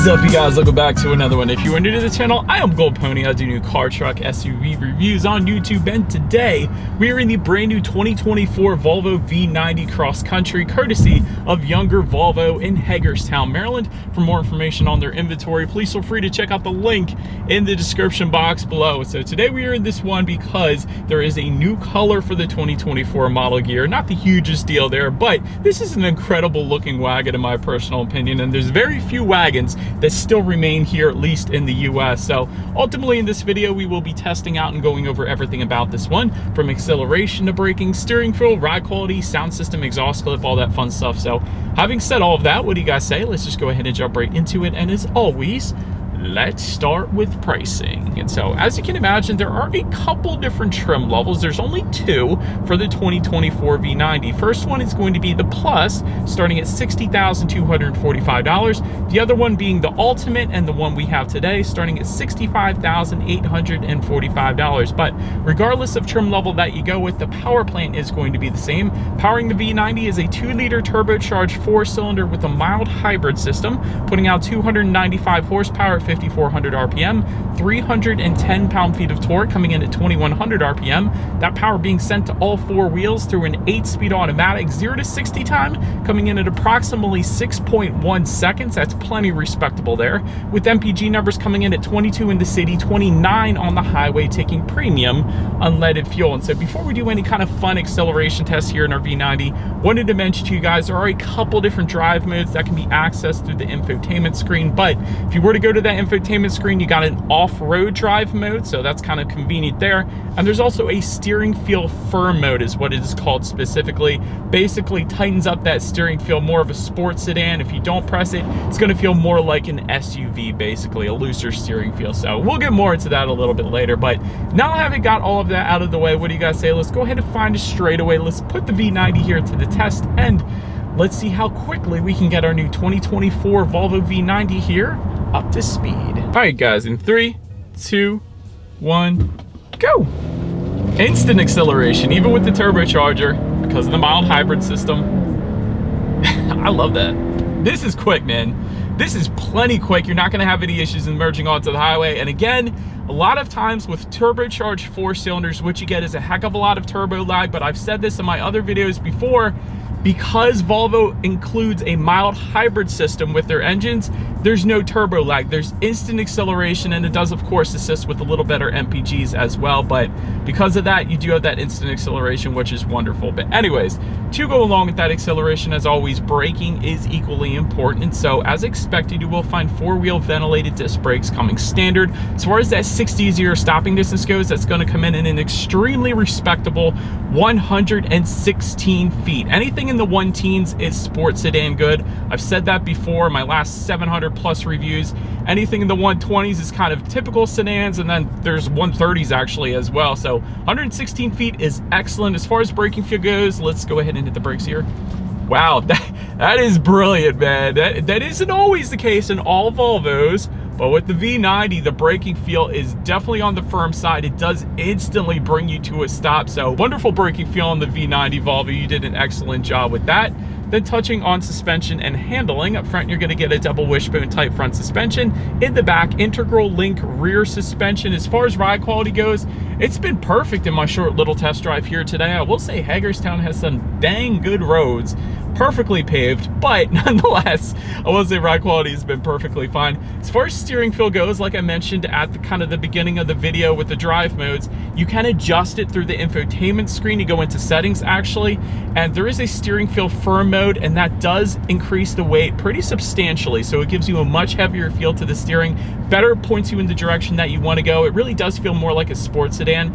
Up, you guys? Welcome back to another one. If you are new to the channel, I am Gold Pony. I do new car, truck, SUV reviews on YouTube, and today we are in the brand new 2024 Volvo V90 Cross Country, courtesy of Younger Volvo in Hagerstown, Maryland. For more information on their inventory, please feel free to check out the link in the description box below. So today we are in this one because there is a new color for the 2024 model year. Not the hugest deal there, but this is an incredible looking wagon in my personal opinion, and there's very few wagons that still remain here, at least in the US. So ultimately in this video, we will be testing out and going over everything about this one, from acceleration to braking, steering feel, ride quality, sound system, exhaust clip, all that fun stuff. So having said all of that, what do you guys say? Let's just go ahead and jump right into it. And as always, let's start with pricing. And so as you can imagine, there are a couple different trim levels. There's only two for the 2024 V90. First one is going to be the Plus, starting at $60,245. The other one being the Ultimate, and the one we have today starting at $65,845. But regardless of trim level that you go with, the power plant is going to be the same. Powering the V90 is a 2-liter turbocharged 4-cylinder with a mild hybrid system, putting out 295 horsepower, 5,400 RPM, 310 pound-feet of torque, coming in at 2,100 RPM. That power being sent to all four wheels through an 8-speed automatic. 0 to 60 time coming in at approximately 6.1 seconds. That's plenty respectable there, with MPG numbers coming in at 22 in the city, 29 on the highway, taking premium unleaded fuel. And so before we do any kind of fun acceleration tests here in our V90, wanted to mention to you guys there are a couple different drive modes that can be accessed through the infotainment screen. But if you were to go to that infotainment screen, you got an off-road drive mode, so that's kind of convenient there. And there's also a steering feel firm mode is what it is called specifically. Basically tightens up that steering feel, more of a sports sedan. If you don't press it, it's going to feel more like an SUV, basically a looser steering feel. So we'll get more into that a little bit later. But now having got all of that out of the way, what do you guys say? Let's go ahead and find a straightaway. Let's put the V90 here to the test, and let's see how quickly we can get our new 2024 Volvo V90 here up to speed. All right, guys, in 3, 2, 1, go. Instant acceleration, even with the turbocharger, because of the mild hybrid system. I love that. This is quick, man. This is plenty quick. You're not going to have any issues in merging onto the highway. And again, a lot of times with turbocharged 4-cylinders, what you get is a heck of a lot of turbo lag. But I've said this in my other videos before, because Volvo includes a mild hybrid system with their engines, there's no turbo lag. There's instant acceleration, and it does, of course, assist with a little better MPGs as well. But because of that, you do have that instant acceleration, which is wonderful. But anyways, to go along with that acceleration, as always, braking is equally important. And so, as expected, you will find 4-wheel ventilated disc brakes coming standard. As far as that 60-0 stopping distance goes, that's going to come in an extremely respectable 116 feet. Anything in the 1-teens is sports sedan good. I've said that before, my last 700 plus reviews. Anything in the 120s is kind of typical sedans, and then there's 130s actually as well. So 116 feet is excellent. As far as braking feel goes, let's go ahead and hit the brakes here. Wow, that is brilliant, man. That isn't always the case in all Volvos, but with the V90, the braking feel is definitely on the firm side. It does instantly bring you to a stop. So wonderful braking feel on the V90 Volvo. You did an excellent job with that. Then touching on suspension and handling, up front you're going to get a double wishbone type front suspension. In the back, integral link rear suspension. As far as ride quality goes, it's been perfect in my short little test drive here today. I will say Hagerstown has some dang good roads, perfectly paved, but nonetheless, I will say ride quality has been perfectly fine. As far as steering feel goes, like I mentioned at the kind of the beginning of the video with the drive modes, you can adjust it through the infotainment screen. You go into settings actually, and there is a steering feel firm mode, and that does increase the weight pretty substantially. So it gives you a much heavier feel to the steering, better points you in the direction that you want to go. It really does feel more like a sports sedan.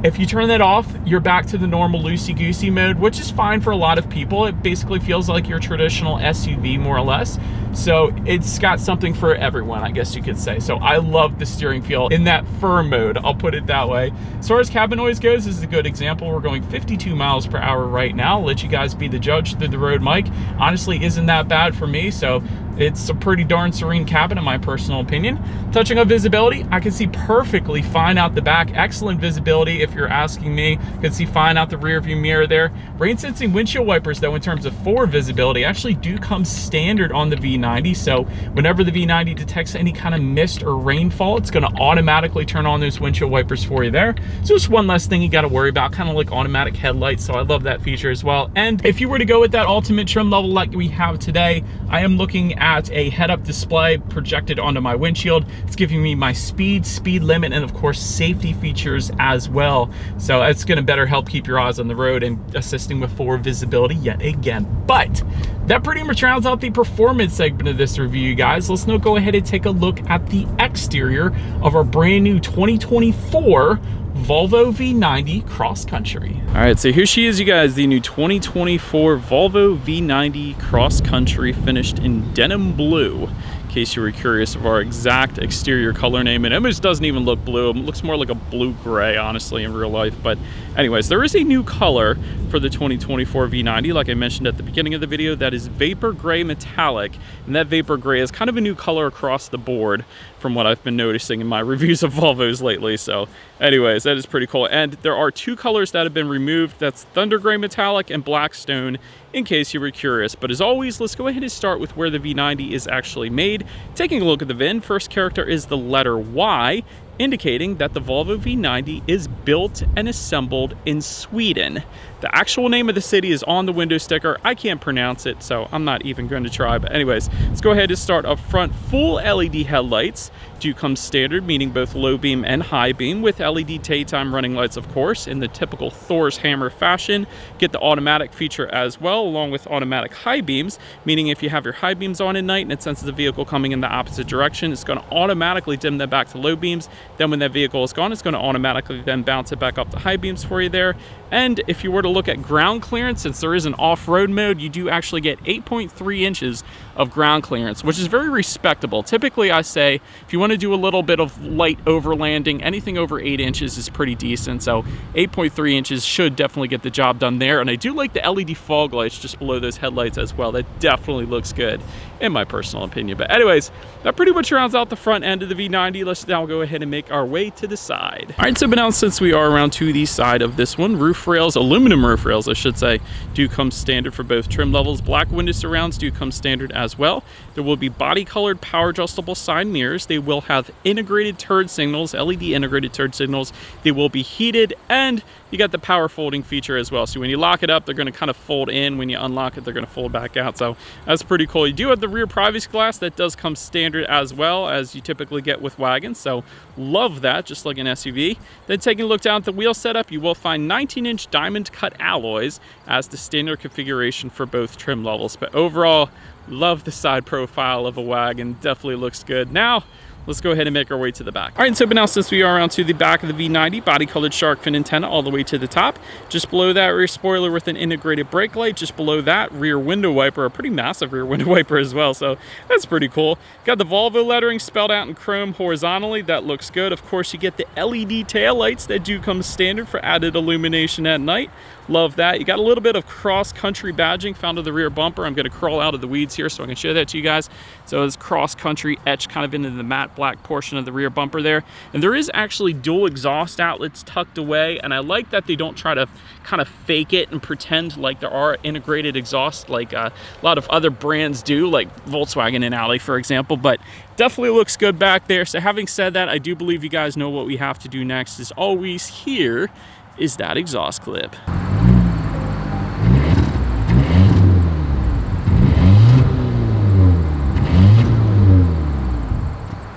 If you turn that off, you're back to the normal loosey-goosey mode, which is fine for a lot of people. It basically feels like your traditional SUV, more or less. So it's got something for everyone, I guess you could say. So I love the steering feel in that firm mode, I'll put it that way. As far as cabin noise goes, this is a good example. We're going 52 miles per hour right now. I'll let you guys be the judge through the road mic. Honestly, isn't that bad for me. So It's a pretty darn serene cabin in my personal opinion. Touching on visibility, I can see perfectly fine out the back. Excellent visibility if you're asking me. Can see fine out the rear view mirror there. Rain sensing windshield wipers though, in terms of forward visibility, actually do come standard on the V90. So whenever the V90 detects any kind of mist or rainfall, it's gonna automatically turn on those windshield wipers for you there. So just one less thing you gotta worry about, kind of like automatic headlights. So I love that feature as well. And if you were to go with that ultimate trim level like we have today, I am looking at a head-up display projected onto my windshield. It's giving me my speed limit, and of course safety features as well. So it's going to better help keep your eyes on the road and assisting with forward visibility yet again. But that pretty much rounds out the performance segment of this review, guys. Let's now go ahead and take a look at the exterior of our brand new 2024 Volvo V90 Cross Country. All right, so here she is, you guys, the new 2024 Volvo V90 Cross Country, finished in denim blue. In case you were curious of our exact exterior color name, it almost doesn't even look blue. It looks more like a blue-gray, honestly, in real life. But anyways, there is a new color for the 2024 V90, like I mentioned at the beginning of the video. That is Vapor Gray Metallic, and that Vapor Gray is kind of a new color across the board from what I've been noticing in my reviews of Volvos lately. So anyways, that is pretty cool. And there are two colors that have been removed. That's Thunder Gray Metallic and Blackstone, in case you were curious. But as always, let's go ahead and start with where the V90 is actually made. Taking a look at the VIN, first character is the letter Y, indicating that the Volvo V90 is built and assembled in Sweden. The actual name of the city is on the window sticker. I can't pronounce it, so I'm not even going to try. But anyways, let's go ahead and start up front. Full LED headlights do come standard, meaning both low beam and high beam, with LED daytime running lights, of course, in the typical Thor's hammer fashion. Get the automatic feature as well, along with automatic high beams, meaning if you have your high beams on at night and it senses the vehicle coming in the opposite direction, it's going to automatically dim them back to low beams. Then when that vehicle is gone, it's going to automatically then bounce it back up to high beams for you there. And if you were to look at ground clearance, since there is an off-road mode, you do actually get 8.3 inches of ground clearance, which is very respectable. Typically, I say if you want to do a little bit of light overlanding, anything over 8 inches is pretty decent. So 8.3 inches should definitely get the job done there. And I do like the LED fog lights just below those headlights as well. That definitely looks good in my personal opinion. But anyways, that pretty much rounds out the front end of the V90. Let's now go ahead and make our way to the side. All right, so but now since we are around to the side of this one, roof rails, aluminum roof rails, I should say, do come standard for both trim levels. Black window surrounds do come standard as well. There will be body colored power adjustable side mirrors. They will have integrated turn signals, LED integrated turn signals. They will be heated, and you got the power folding feature as well. So when you lock it up, they're going to kind of fold in. When you unlock it, they're going to fold back out. So that's pretty cool. You do have the rear privacy glass that does come standard as well, as you typically get with wagons. So love that, just like an SUV. Then taking a look down at the wheel setup, you will find 19-inch diamond cut alloys as the standard configuration for both trim levels. But overall, love the side profile of a wagon. Definitely looks good. Now, let's go ahead and make our way to the back. All right, so but now since we are around to the back of the V90, body colored shark fin antenna all the way to the top. Just below that, rear spoiler with an integrated brake light. Just below that, rear window wiper, a pretty massive rear window wiper as well. So that's pretty cool. Got the Volvo lettering spelled out in chrome horizontally. That looks good. Of course, you get the LED tail lights that do come standard for added illumination at night. Love that. You got a little bit of cross country badging found on the rear bumper. I'm going to crawl out of the weeds here so I can show that to you guys. So it's cross country etched kind of into the matte black portion of the rear bumper there. And there is actually dual exhaust outlets tucked away. And I like that they don't try to kind of fake it and pretend like there are integrated exhausts like a lot of other brands do, like Volkswagen and Audi, for example. But definitely looks good back there. So having said that, I do believe you guys know what we have to do next. Is always here is that exhaust clip.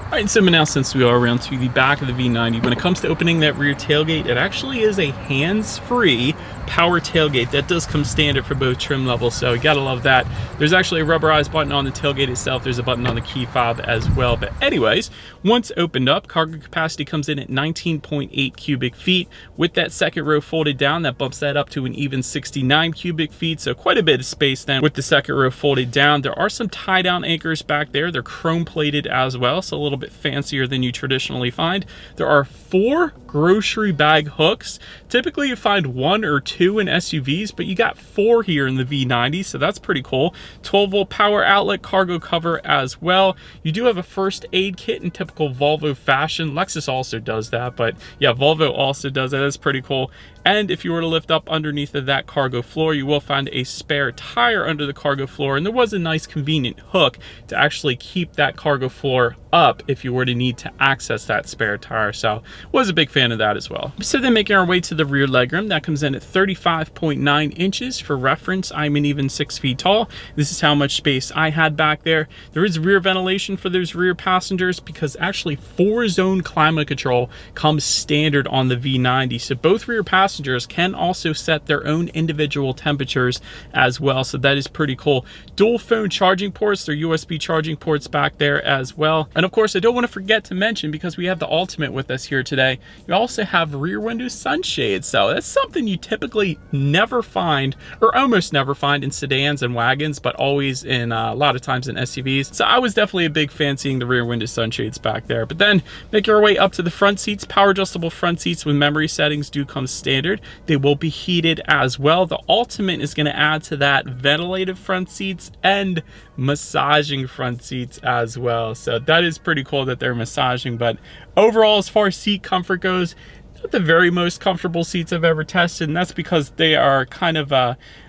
All right, so now since we are around to the back of the V90, when it comes to opening that rear tailgate, it actually is a hands-free power tailgate. That does come standard for both trim levels, so you gotta love that. There's actually a rubberized button on the tailgate itself. There's a button on the key fob as well. But anyways, once opened up, cargo capacity comes in at 19.8 cubic feet. With that second row folded down, that bumps that up to an even 69 cubic feet, so quite a bit of space then with the second row folded down. There are some tie-down anchors back there. They're chrome plated as well, so a little bit fancier than you traditionally find. There are 4 grocery bag hooks. Typically you find 1 or 2 in SUVs, but you got 4 here in the V90, so that's pretty cool. 12-volt power outlet, cargo cover as well. You do have a first aid kit in typical Volvo fashion. Lexus also does that, but yeah, Volvo also does that. That's pretty cool. And if you were to lift up underneath of that cargo floor, you will find a spare tire under the cargo floor, and there was a nice convenient hook to actually keep that cargo floor up if you were to need to access that spare tire. So was a big fan of that as well. So then making our way to the rear legroom, that comes in at 35.9 inches. For reference, I'm an even 6 feet tall. This is how much space I had back there. There is rear ventilation for those rear passengers because actually 4-zone climate control comes standard on the V90. So both rear passengers can also set their own individual temperatures as well. So that is pretty cool. Dual phone charging ports, they're USB charging ports back there as well. And of course, I don't want to forget to mention, because we have the Ultimate with us here today, you also have rear window sunshades. So that's something you typically never find, or almost never find, in sedans and wagons, but always in a lot of times in SUVs. So I was definitely a big fan seeing the rear window sunshades back there. But then making our way up to the front seats, power adjustable front seats with memory settings do come standard. They will be heated as well. The Ultimate is going to add to that ventilated front seats and massaging front seats as well. So that is pretty cool that they're massaging. But overall, as far as seat comfort goes, not the very most comfortable seats I've ever tested, and that's because they are kind of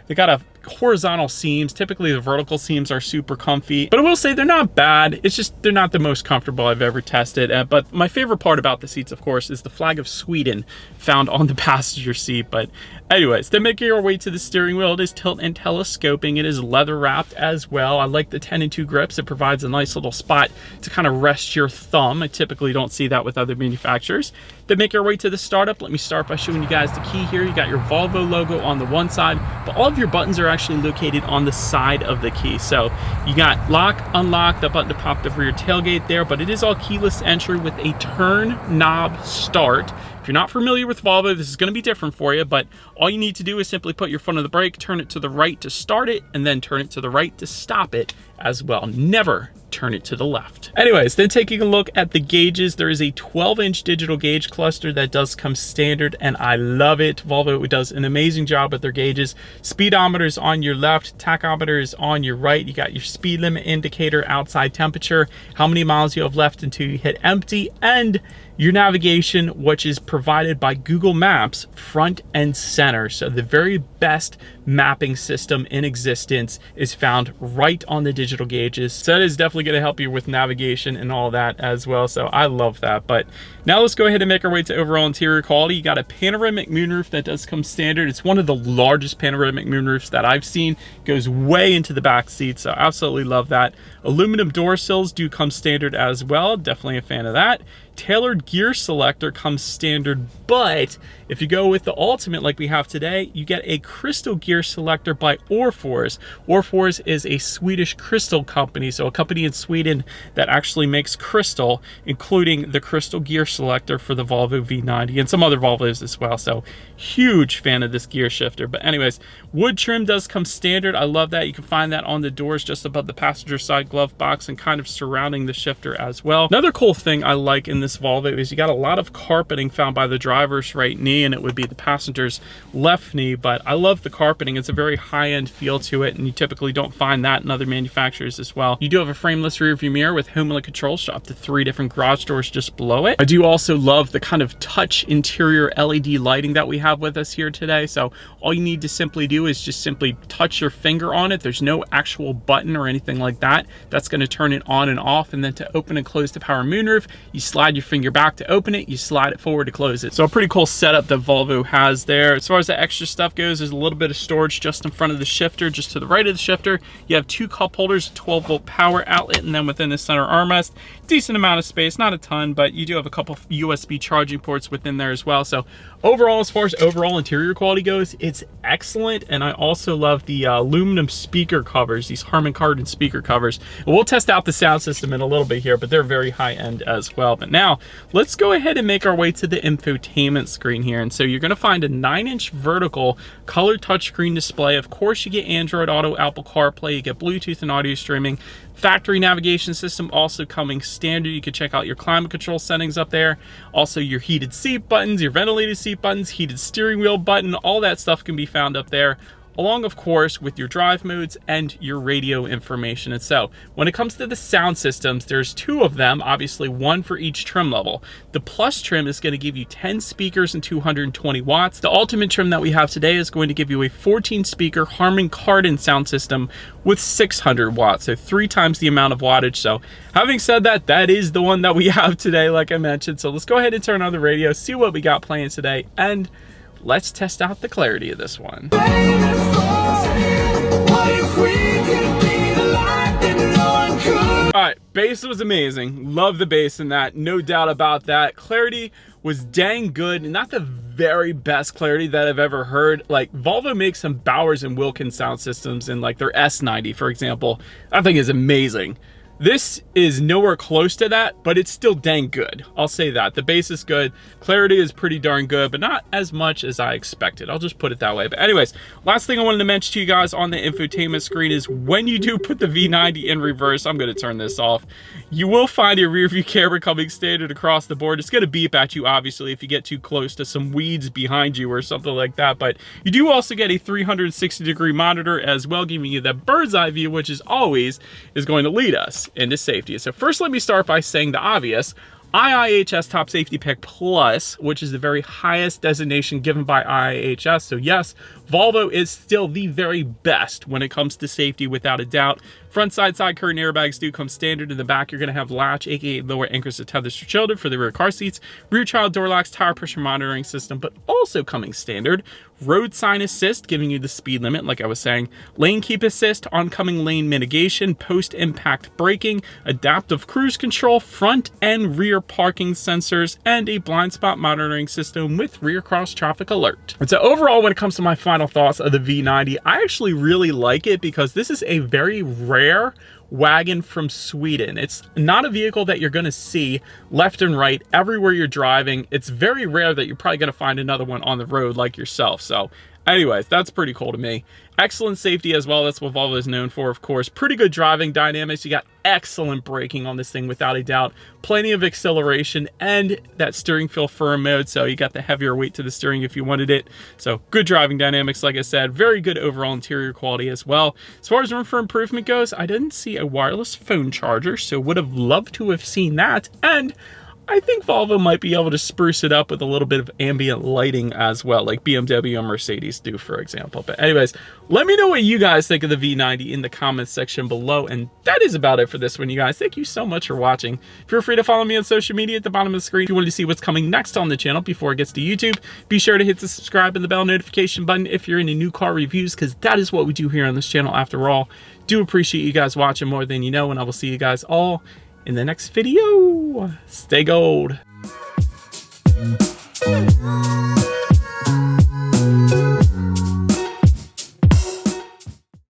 they got a horizontal seams. Typically the vertical seams are super comfy, but I will say they're not bad. It's just they're not the most comfortable I've ever tested. But my favorite part about the seats, of course, is the flag of Sweden found on the passenger seat. But anyways, then making our way to the steering wheel, it is tilt and telescoping. It is leather wrapped as well. I like the 10-2 grips. It provides a nice little spot to kind of rest your thumb. I typically don't see that with other manufacturers. Then make our way to the startup. Let me start by showing you guys the key here. You got your Volvo logo on the one side, but all of your buttons are actually located on the side of the key. So you got lock, unlock, the button to pop the rear tailgate there, but it is all keyless entry with a turn knob start. If you're not familiar with Volvo, this is going to be different for you, but all you need to do is simply put your foot on the brake, turn it to the right to start it, and then turn it to the right to stop it as well. Never turn it to the left. Anyways, then taking a look at the gauges, there is a 12-inch digital gauge cluster that does come standard, and I love it. Volvo does an amazing job with their gauges. Speedometer is on your left, tachometer is on your right. You got your speed limit indicator, outside temperature, how many miles you have left until you hit empty, and your navigation, which is provided by Google Maps front and center. So the very best mapping system in existence is found right on the digital gauges. So that is definitely going to help you with navigation and all that as well. So I love that. But now let's go ahead and make our way to overall interior quality. You got a panoramic moonroof that does come standard. It's one of the largest panoramic moonroofs that I've seen. It goes way into the back seat, so absolutely love that. Aluminum door sills do come standard as well. Definitely a fan of that. Tailored gear selector comes standard, but if you go with the Ultimate like we have today, you get a crystal gear selector by Orfors. Orfors is a Swedish crystal company, so a company in Sweden that actually makes crystal, including the crystal gear selector for the Volvo V90 and some other Volvos as well. So huge fan of this gear shifter. But anyways, wood trim does come standard. I love that. You can find that on the doors just above the passenger side glove box and kind of surrounding the shifter as well. Another cool thing I like in this Volvo is you got a lot of carpeting found by the driver's right knee, and it would be the passenger's left knee. But I love the carpeting. It's a very high-end feel to it, and you typically don't find that in other manufacturers as well. You do have a frameless rear view mirror with home-like controls up to 3 different garage doors just below it. I do also love the kind of touch interior LED lighting that we have with us here today. So all you need to simply do is just simply touch your finger on it. There's no actual button or anything like that. That's going to turn it on and off. And then to open and close the power moonroof, you slide your finger back to open it, you slide it forward to close it. So a pretty cool setup that Volvo has there. As far as the extra stuff goes, there's a little bit of storage just in front of the shifter. Just to the right of the shifter, you have 2 cup holders, 12-volt power outlet, and then within the center armrest, decent amount of space, not a ton, but you do have a couple of USB charging ports within there as well. So overall, as far as overall interior quality goes, it's excellent. And I also love the aluminum speaker covers, these Harman Kardon speaker covers. We'll test out the sound system in a little bit here, but they're very high end as well. But now Now, let's go ahead and make our way to the infotainment screen here. And so you're going to find a 9-inch vertical color touchscreen display. Of course, you get Android Auto, Apple CarPlay, you get Bluetooth and audio streaming. Factory navigation system also coming standard. You can check out your climate control settings up there. Also your heated seat buttons, your ventilated seat buttons, heated steering wheel button, all that stuff can be found up there, along of course with your drive modes and your radio information. And so when it comes to the sound systems, there's 2 of them, obviously 1 for each trim level. The Plus trim is going to give you 10 speakers and 220 watts. The Ultimate trim that we have today is going to give you a 14 speaker Harman Kardon sound system with 600 watts, so 3 times the amount of wattage. So having said that, that is the one that we have today, like I mentioned. So let's go ahead and turn on the radio, see what we got playing today, and let's test out the clarity of this one. Alright, bass was amazing. Love the bass in that, no doubt about that. Clarity was dang good, not the very best clarity that I've ever heard. Like, Volvo makes some Bowers and Wilkins sound systems in like their S90, for example. That thing is amazing. This is nowhere close to that, but it's still dang good. I'll say that. The bass is good. Clarity is pretty darn good, but not as much as I expected. I'll just put it that way. But anyways, last thing I wanted to mention to you guys on the infotainment screen is when you do put the V90 in reverse, I'm going to turn this off, you will find your rear view camera coming standard across the board. It's going to beep at you, obviously, if you get too close to some weeds behind you or something like that. But you do also get a 360-degree monitor as well, giving you that bird's eye view, which is always is going to lead us into safety. So first, let me start by saying the obvious. IIHS Top Safety Pick Plus, which is the very highest designation given by IIHS. So yes, Volvo is still the very best when it comes to safety, without a doubt. Front side curtain airbags do come standard. In the back, you're going to have latch, aka lower anchors to tethers for children for the rear car seats, rear child door locks, tire pressure monitoring system, but also coming standard, road sign assist, giving you the speed limit, like I was saying, lane keep assist, oncoming lane mitigation, post-impact braking, adaptive cruise control, front and rear parking sensors, and a blind spot monitoring system with rear cross traffic alert. And so overall, when it comes to my final thoughts of the V90, I actually really like it because this is a very rare wagon from Sweden. It's not a vehicle that you're going to see left and right everywhere you're driving. It's very rare that you're probably going to find another one on the road like yourself. So anyways, that's pretty cool to me. Excellent safety as well. That's what Volvo is known for, of course. Pretty good driving dynamics. You got excellent braking on this thing, without a doubt. Plenty of acceleration and that steering feel firm mode. So you got the heavier weight to the steering if you wanted it. So good driving dynamics, like I said. Very good overall interior quality as well. As far as room for improvement goes, I didn't see a wireless phone charger, so would have loved to have seen that. And I think Volvo might be able to spruce it up with a little bit of ambient lighting as well, like BMW and Mercedes do, for example. But anyways, let me know what you guys think of the V90 in the comments section below. And that is about it for this one, you guys. Thank you so much for watching. Feel free to follow me on social media at the bottom of the screen. If you wanted to see what's coming next on the channel before it gets to YouTube, be sure to hit the subscribe and the bell notification button if you're into new car reviews, because that is what we do here on this channel after all. Do appreciate you guys watching more than you know, and I will see you guys all in the next video. Stay gold.